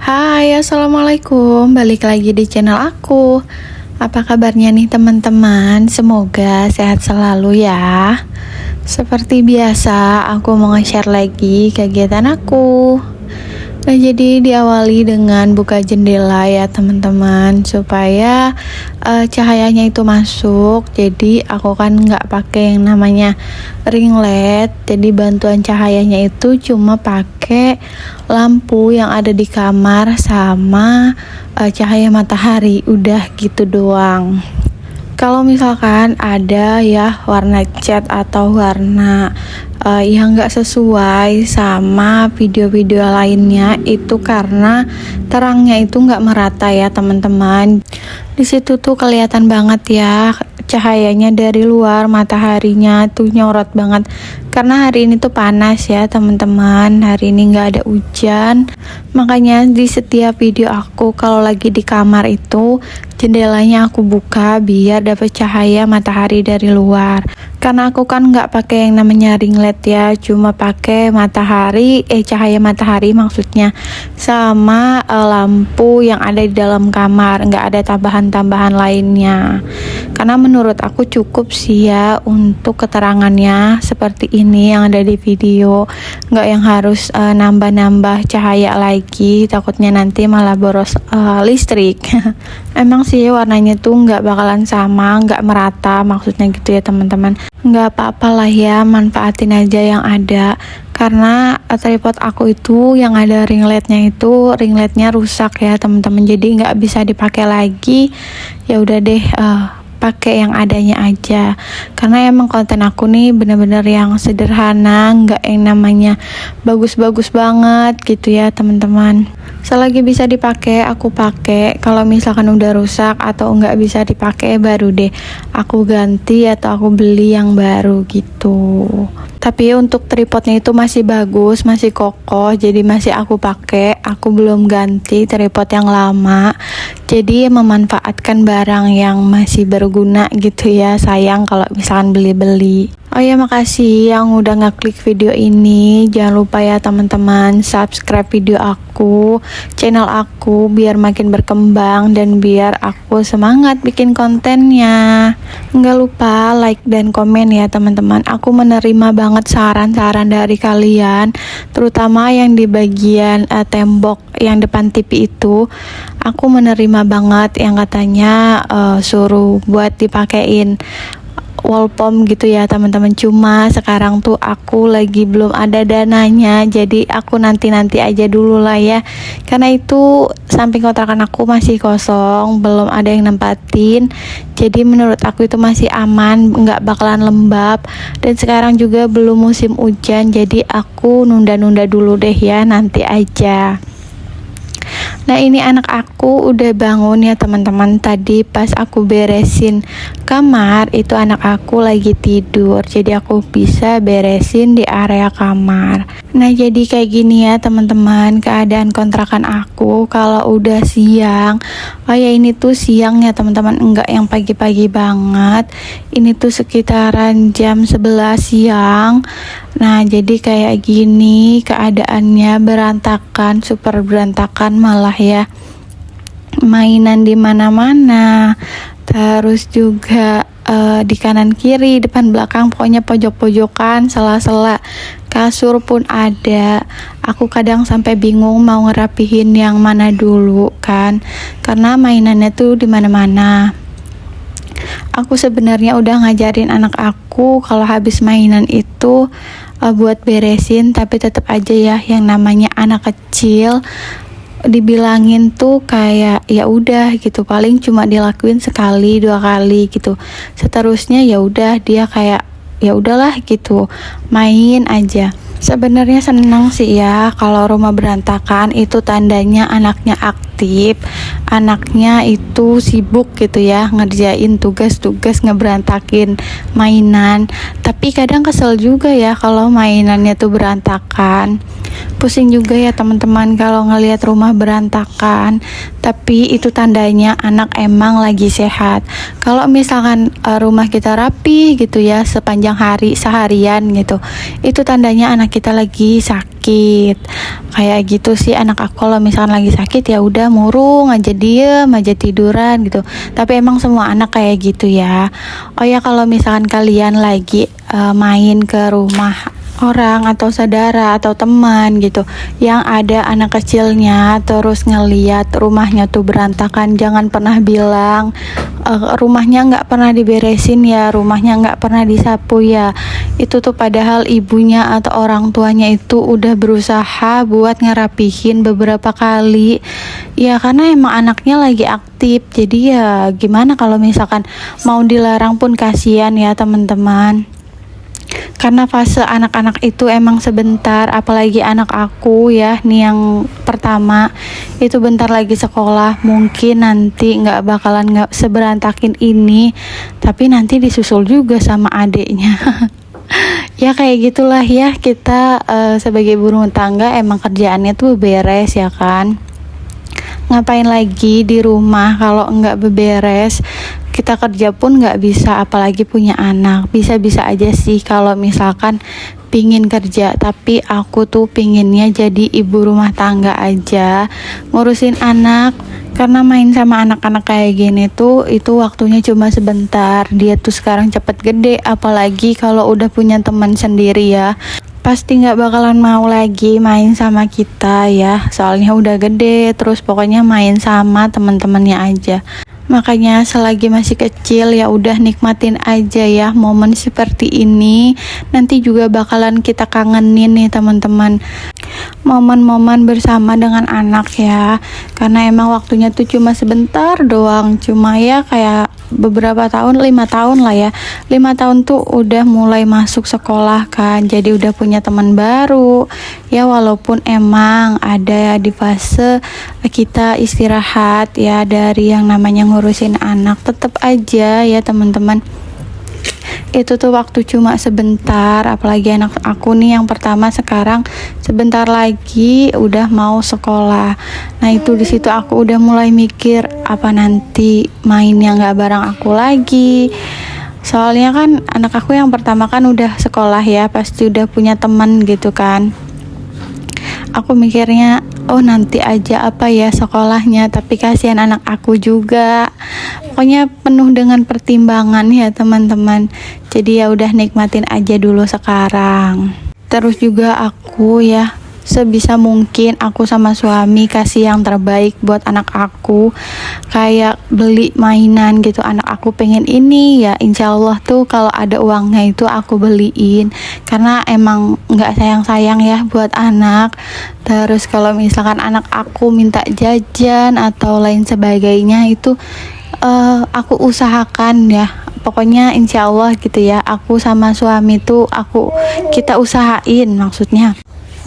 Hai, assalamualaikum. Balik lagi di channel aku. Apa kabarnya nih teman-teman? Semoga sehat selalu ya. Seperti biasa, aku mau nge-share lagi kegiatan aku. Nah, jadi diawali dengan buka jendela ya teman-teman, supaya cahayanya itu masuk. Jadi aku kan nggak pakai yang namanya ring LED, jadi bantuan cahayanya itu cuma pakai lampu yang ada di kamar sama cahaya matahari, udah gitu doang. Kalau misalkan ada ya warna cat atau warna yang nggak sesuai sama video-video lainnya, itu karena terangnya itu nggak merata ya teman-teman. Di situ tuh kelihatan banget ya cahayanya dari luar, mataharinya tuh nyorot banget. Karena hari ini tuh panas ya teman-teman, hari ini nggak ada hujan. Makanya di setiap video aku kalau lagi di kamar itu jendelanya aku buka biar dapat cahaya matahari dari luar. Karena aku kan nggak pakai yang namanya ring LED ya, cuma pakai cahaya matahari maksudnya, sama lampu yang ada di dalam kamar, nggak ada tambahan-tambahan lainnya. Karena menurut aku cukup sih ya untuk keterangannya seperti ini yang ada di video, nggak yang harus nambah-nambah cahaya lagi, takutnya nanti malah boros listrik. Emang sih warnanya tuh nggak bakalan sama, nggak merata maksudnya gitu ya teman-teman. Nggak apa-apa lah ya, manfaatin aja yang ada. Karena tripod aku itu yang ada ring LED-nya itu ring LED-nya rusak ya teman-teman, jadi nggak bisa dipakai lagi. Ya udah deh, pakai yang adanya aja. Karena emang konten aku nih bener-bener yang sederhana, nggak yang namanya bagus-bagus banget gitu ya teman-teman. Selagi bisa dipakai aku pakai, kalau misalkan udah rusak atau nggak bisa dipakai baru deh aku ganti atau aku beli yang baru gitu. Tapi untuk tripodnya itu masih bagus, masih kokoh, jadi masih aku pakai. Aku belum ganti tripod yang lama, jadi memanfaatkan barang yang masih berguna gitu ya. Sayang kalau misalkan beli-beli. Oh ya, makasih yang udah ngeklik video ini. Jangan lupa ya teman-teman, subscribe video aku, channel aku, biar makin berkembang dan biar aku semangat bikin kontennya. Nggak lupa like dan komen ya teman-teman. Aku menerima banget saran-saran dari kalian, terutama yang di bagian tembok yang depan TV itu. Aku menerima banget yang katanya suruh buat dipakein wall pom gitu ya teman-teman. Cuma sekarang tuh aku lagi belum ada dananya, jadi aku nanti aja dulu lah ya. Karena itu samping kontrakan aku masih kosong, belum ada yang nempatin. Jadi menurut aku itu masih aman, nggak bakalan lembab. Dan sekarang juga belum musim hujan, jadi aku nunda-nunda dulu deh ya, nanti aja. Nah, ini anak aku udah bangun ya teman-teman. Tadi pas aku beresin kamar, itu anak aku lagi tidur, jadi aku bisa beresin di area kamar. Nah, jadi kayak gini ya teman-teman keadaan kontrakan aku kalau udah siang. Oh ya, ini tuh siang ya teman-teman, enggak yang pagi-pagi banget. Ini tuh sekitaran jam 11 siang. Nah, jadi kayak gini keadaannya, berantakan, super berantakan malah ya. Mainan di mana-mana, terus juga di kanan kiri, depan belakang, pokoknya pojok-pojokan, sela-sela kasur pun ada. Aku kadang sampai bingung mau ngerapihin yang mana dulu kan, karena mainannya tuh di mana-mana. Aku sebenarnya udah ngajarin anak aku kalau habis mainan itu buat beresin, tapi tetap aja ya yang namanya anak kecil dibilangin tuh kayak ya udah gitu, paling cuma dilakuin sekali dua kali gitu, seterusnya ya udah dia kayak ya udahlah gitu, main aja. Sebenarnya senang sih ya kalau rumah berantakan, itu tandanya anaknya aktif, anaknya itu sibuk gitu ya, ngerjain tugas-tugas, ngeberantakin mainan. Tapi kadang kesel juga ya kalau mainannya tuh berantakan. Pusing juga ya teman-teman kalau ngelihat rumah berantakan. Tapi itu tandanya anak emang lagi sehat. Kalau misalkan rumah kita rapi gitu ya sepanjang hari seharian gitu, itu tandanya anak kita lagi sakit sakit. Kayak gitu sih anak aku, kalau misalkan lagi sakit ya udah murung aja, diem aja, tiduran gitu. Tapi emang semua anak kayak gitu ya. Oh ya, kalau misalkan kalian lagi main ke rumah orang atau saudara atau teman gitu yang ada anak kecilnya, terus ngeliat rumahnya tuh berantakan, jangan pernah bilang rumahnya nggak pernah diberesin ya, rumahnya nggak pernah disapu ya. Itu tuh padahal ibunya atau orang tuanya itu udah berusaha buat ngerapihin beberapa kali ya, karena emang anaknya lagi aktif. Jadi ya gimana kalau misalkan mau dilarang pun kasihan ya teman-teman, karena fase anak-anak itu emang sebentar. Apalagi anak aku ya nih yang pertama itu bentar lagi sekolah, mungkin nanti nggak bakalan nggak seberantakin ini, tapi nanti disusul juga sama adiknya. Ya kayak gitulah ya, kita sebagai ibu rumah tangga emang kerjaannya tuh beres ya kan. Ngapain lagi di rumah kalau nggak beberes? Kita kerja pun nggak bisa, apalagi punya anak. Bisa-bisa aja sih kalau misalkan pingin kerja, tapi aku tuh pinginnya jadi ibu rumah tangga aja, ngurusin anak. Karena main sama anak-anak kayak gini tuh itu waktunya cuma sebentar. Dia tuh sekarang cepet gede, apalagi kalau udah punya teman sendiri ya, pasti nggak bakalan mau lagi main sama kita ya, soalnya udah gede. Terus pokoknya main sama teman-temannya aja. Makanya selagi masih kecil ya udah nikmatin aja ya momen seperti ini. Nanti juga bakalan kita kangenin nih teman-teman, momen-momen bersama dengan anak ya. Karena emang waktunya tuh cuma sebentar doang, cuma ya kayak beberapa tahun, 5 tahun lah ya. 5 tahun tuh udah mulai masuk sekolah kan, jadi udah punya teman baru ya. Walaupun emang ada di fase kita istirahat ya dari yang namanya ngurusin anak, tetap aja ya teman-teman, itu tuh waktu cuma sebentar. Apalagi anak aku nih yang pertama sekarang sebentar lagi udah mau sekolah. Nah itu di situ aku udah mulai mikir, apa nanti mainnya nggak bareng aku lagi. Soalnya kan anak aku yang pertama kan udah sekolah ya, pasti udah punya teman gitu kan. Aku mikirnya, oh nanti aja apa ya sekolahnya, tapi kasihan anak aku juga. Pokoknya penuh dengan pertimbangan ya teman-teman. Jadi ya udah nikmatin aja dulu sekarang. Terus juga aku ya sebisa mungkin aku sama suami kasih yang terbaik buat anak aku. Kayak beli mainan gitu, anak aku pengen ini ya, insya Allah tuh kalau ada uangnya itu aku beliin. Karena emang nggak sayang-sayang ya buat anak. Terus kalau misalkan anak aku minta jajan atau lain sebagainya itu aku usahakan ya, pokoknya insya Allah gitu ya, aku sama suami tuh kita usahain maksudnya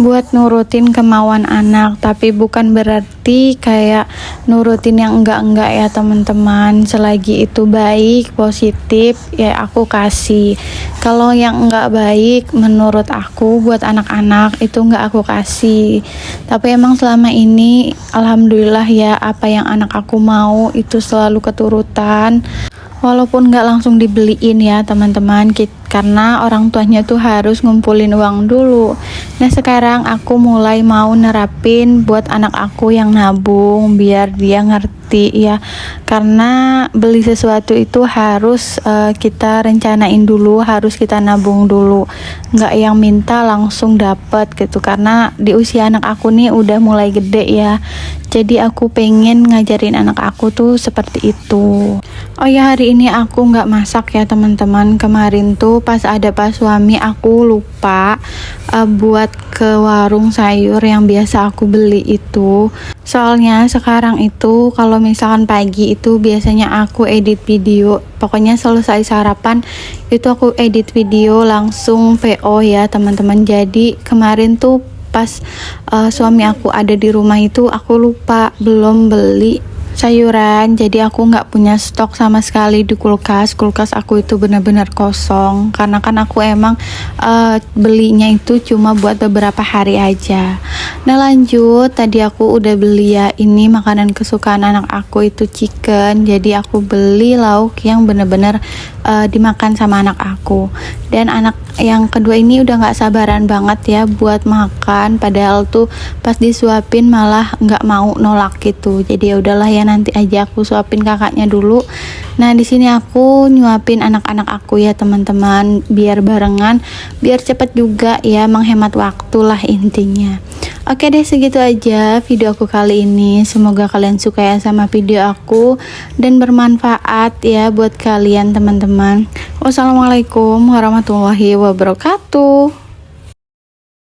buat nurutin kemauan anak. Tapi bukan berarti kayak nurutin yang enggak ya teman-teman. Selagi itu baik, positif ya aku kasih. Kalau yang enggak baik menurut aku buat anak-anak itu enggak aku kasih. Tapi emang selama ini alhamdulillah ya, apa yang anak aku mau itu selalu keturutan. Walaupun nggak langsung dibeliin ya teman-teman, karena orang tuanya tuh harus ngumpulin uang dulu. Nah sekarang aku mulai mau nerapin buat anak aku yang nabung, biar dia ngerti ya. Karena beli sesuatu itu harus kita rencanain dulu, harus kita nabung dulu. Nggak yang minta langsung dapet gitu. Karena di usia anak aku nih udah mulai gede ya. Jadi aku pengen ngajarin anak aku tuh seperti itu. Oh ya, hari ini aku nggak masak ya teman-teman. Kemarin tuh pas ada pas suami aku lupa buat ke warung sayur yang biasa aku beli itu. Soalnya sekarang itu kalau misalkan pagi itu biasanya aku edit video. Pokoknya selesai sarapan itu aku edit video langsung PO ya teman-teman. Jadi kemarin tuh pas suami aku ada di rumah itu aku lupa belum beli sayuran, jadi aku nggak punya stok sama sekali di kulkas. Kulkas aku itu benar-benar kosong karena kan aku emang belinya itu cuma buat beberapa hari aja. Nah lanjut, tadi aku udah beli ya, ini makanan kesukaan anak aku itu chicken, jadi aku beli lauk yang benar-benar dimakan sama anak aku. Dan anak yang kedua ini udah nggak sabaran banget ya buat makan, padahal tuh pas disuapin malah nggak mau, nolak gitu. Jadi ya udahlah ya, nanti aja aku suapin kakaknya dulu. Nah di sini aku nyuapin anak-anak aku ya teman-teman, biar barengan, biar cepet juga ya, menghemat waktu lah intinya. Oke deh, segitu aja video aku kali ini. Semoga kalian suka ya sama video aku dan bermanfaat ya buat kalian teman-teman. Wassalamualaikum warahmatullahi wabarakatuh.